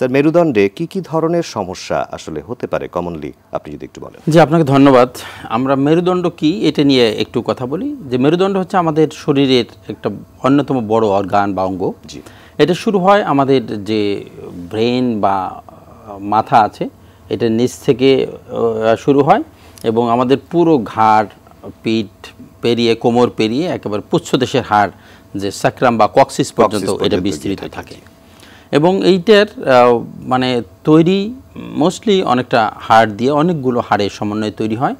Sir, মেরুদণ্ডে কি ধরনের সমস্যা আসলে হতে পারে কমনলি, আপনি যদি একটু বলেন। জি, আপনাকে ধন্যবাদ। আমরা মেরুদণ্ড কি এটা নিয়ে একটু কথা বলি। যে মেরুদণ্ড হচ্ছে আমাদের শরীরের একটা অন্যতম বড় অর্গান বা অঙ্গ। জি। এটা শুরু হয় আমাদের যে ব্রেন বা মাথা আছে, এটা নিচ থেকে শুরু হয় এবং আমাদের পুরো ঘাড়, পিঠ পেরিয়ে, কোমর পেরিয়ে একেবারে পুচ্ছদেশের হাড় যে স্যাক্রাম বা কক্সিস পর্যন্ত এটা বিস্তৃত থাকে। এবং এইটার মানে তৈরি মোস্টলি অনেকটা হাড় দিয়ে, অনেকগুলো হাড়ের সমন্বয়ে তৈরি হয়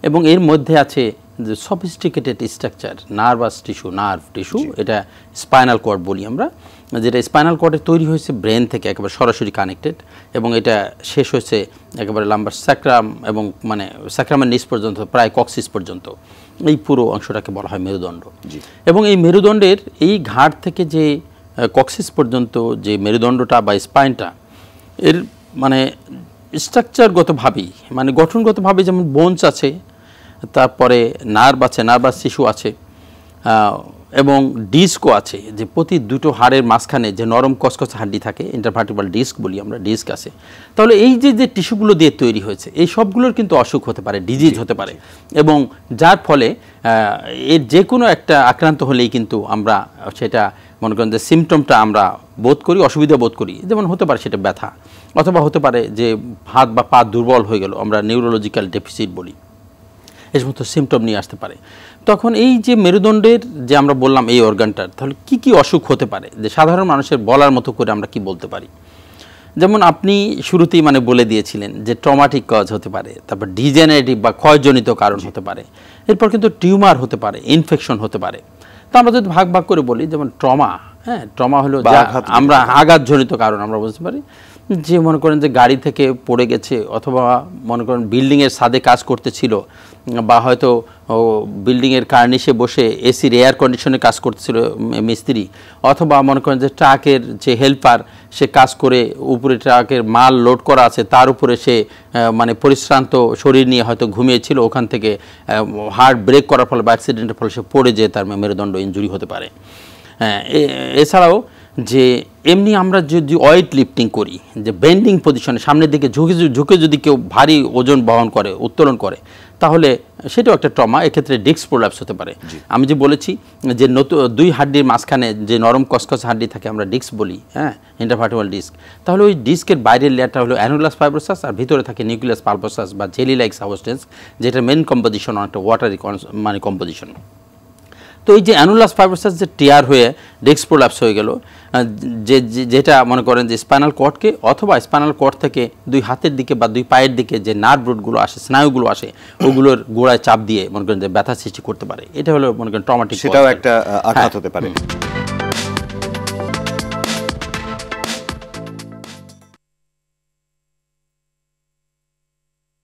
এবং এর মধ্যে আছে যে sophisticated structure, nervous tissue, nerve tissue, এটা স্পাইনাল কর্ড বলি আমরা, যেটা স্পাইনাল কর্ডে তৈরি হয়েছে ব্রেন থেকে একেবারে সরাসরি কানেক্টেড এবং এটা শেষ হয়েছে একেবারে লাম্বার স্যাক্রাম এবং মানে স্যাক্রামের নিচ পর্যন্ত প্রায় কক্সিস পর্যন্ত। এই পুরো অংশটাকে বলা হয় মেরুদণ্ড। এবং এই মেরুদণ্ডের এই ঘাড় থেকে যে কক্সিস পর্যন্ত যে মেরুদণ্ডটা বা স্পাইনটা, এর মানে স্ট্রাকচারগতভাবেই মানে গঠনগতভাবে যেমন বোনস আছে, তারপরে নার্ভ আছে, নার্ভাস টিস্যু আছে এবং ডিস্কও আছে, যে প্রতি দুটো হাড়ের মাঝখানে যে নরম কসকস হাড্ডি থাকে, ইন্টারভার্টিব্রাল ডিস্ক বলি আমরা, ডিস্ক আছে। তাহলে এই যে টিস্যুগুলো দিয়ে তৈরি হয়েছে, এই সবগুলোর কিন্তু অসুখ হতে পারে, ডিজিজ হতে পারে এবং যার ফলে এর যে কোনো একটা আক্রান্ত হলেই কিন্তু আমরা সেটা মনে করেন যে সিমটমটা আমরা বোধ করি, অসুবিধা বোধ করি। যেমন হতে পারে সেটা ব্যথা, অথবা হতে পারে যে হাত বা পা দুর্বল হয়ে গেল, আমরা নিউরোলজিক্যাল ডেফিসিট বলি, এই সমস্ত সিমটম নিয়ে আসতে পারে। তখন এই যে মেরুদণ্ডের যে আমরা বললাম এই অর্গানটার, তাহলে কি অসুখ হতে পারে, যে সাধারণ মানুষের বলার মতো করে আমরা কি বলতে পারি। যেমন আপনি শুরুতেই মানে বলে দিয়েছিলেন যে ট্রমাটিক কজ হতে পারে, তারপর ডিজেনারেটিভ বা ক্ষয়জনিত কারণ হতে পারে, এরপর কিন্তু টিউমার হতে পারে, ইনফেকশন হতে পারে। তো আমরা যদি ভাগ ভাগ করে বলি, যেমন ট্রমা, ট্রমা হলো আমরা আঘাতজনিত কারণ আমরা বুঝতে পারি, যে মনে করেন যে গাড়ি থেকে পড়ে গেছে, অথবা মনে করেন বিল্ডিংয়ের ছাদে কাজ করতেছিল, বা হয়তো বিল্ডিংয়ের কার্নিশে বসে এসির এয়ার কন্ডিশনে কাজ করতেছিল মিস্ত্রি, অথবা মনে করেন যে ট্রাকের যে হেল্পার, সে কাজ করে উপরে ট্রাকের মাল লোড করা আছে, তার উপরে সে মানে পরিশ্রান্ত শরীর নিয়ে হয়তো ঘুমিয়েছিল, ওখান থেকে হার্ট ব্রেক করার ফলে বা অ্যাক্সিডেন্টের ফলে সে পড়ে যেয়ে তার মেরুদণ্ড ইনজুরি হতে পারে। এছাড়াও যে এমনি আমরা যদি ওয়েট লিফটিং করি, যে বেন্ডিং পজিশনে সামনের দিকে ঝুঁকে যদি কেউ ভারী ওজন বহন করে, উত্তোলন করে, তাহলে সেটাও একটা ট্রমা। এক্ষেত্রে ডিস্ক প্রোল্যাপস হতে পারে। আমি যে বলেছি যে দুই হাড্ডির মাঝখানে যে নরম কসকস হাড্ডি থাকে, আমরা ডিস্ক বলি, ইন্টারভার্টিব্রাল ডিস্ক, তাহলে ওই ডিস্কের বাইরের লেয়ারটা হলো অ্যানুলাস ফাইব্রোসাস, আর ভিতরে থাকে নিউক্লিয়াস পালপোসাস বা জেলি লাইক সাবস্টেন্স, যেটা মেন কম্পোজিশন অনেকটা ওয়াটারি মানে কম্পোজিশন। তো এই যে অ্যানুলাস ফাইব্রোসাস যে টিয়ার হয়ে ডিস্ক প্রোল্যাপস হয়ে গেল, যেটা মনে করেন যে স্পাইনাল কর্ডকে অথবা স্পাইনাল কর্ড থেকে দুই হাতের দিকে বা দুই পায়ের দিকে যে নার্ভ রুটগুলো আসে, স্নায়ুগুলো আসে, ওগুলোর গোড়ায় চাপ দিয়ে মনে করেন যে ব্যথা সৃষ্টি করতে পারে। এটা হলো মনে করেন ট্রমাটিক, সেটাও একটা আঘাত হতে পারে।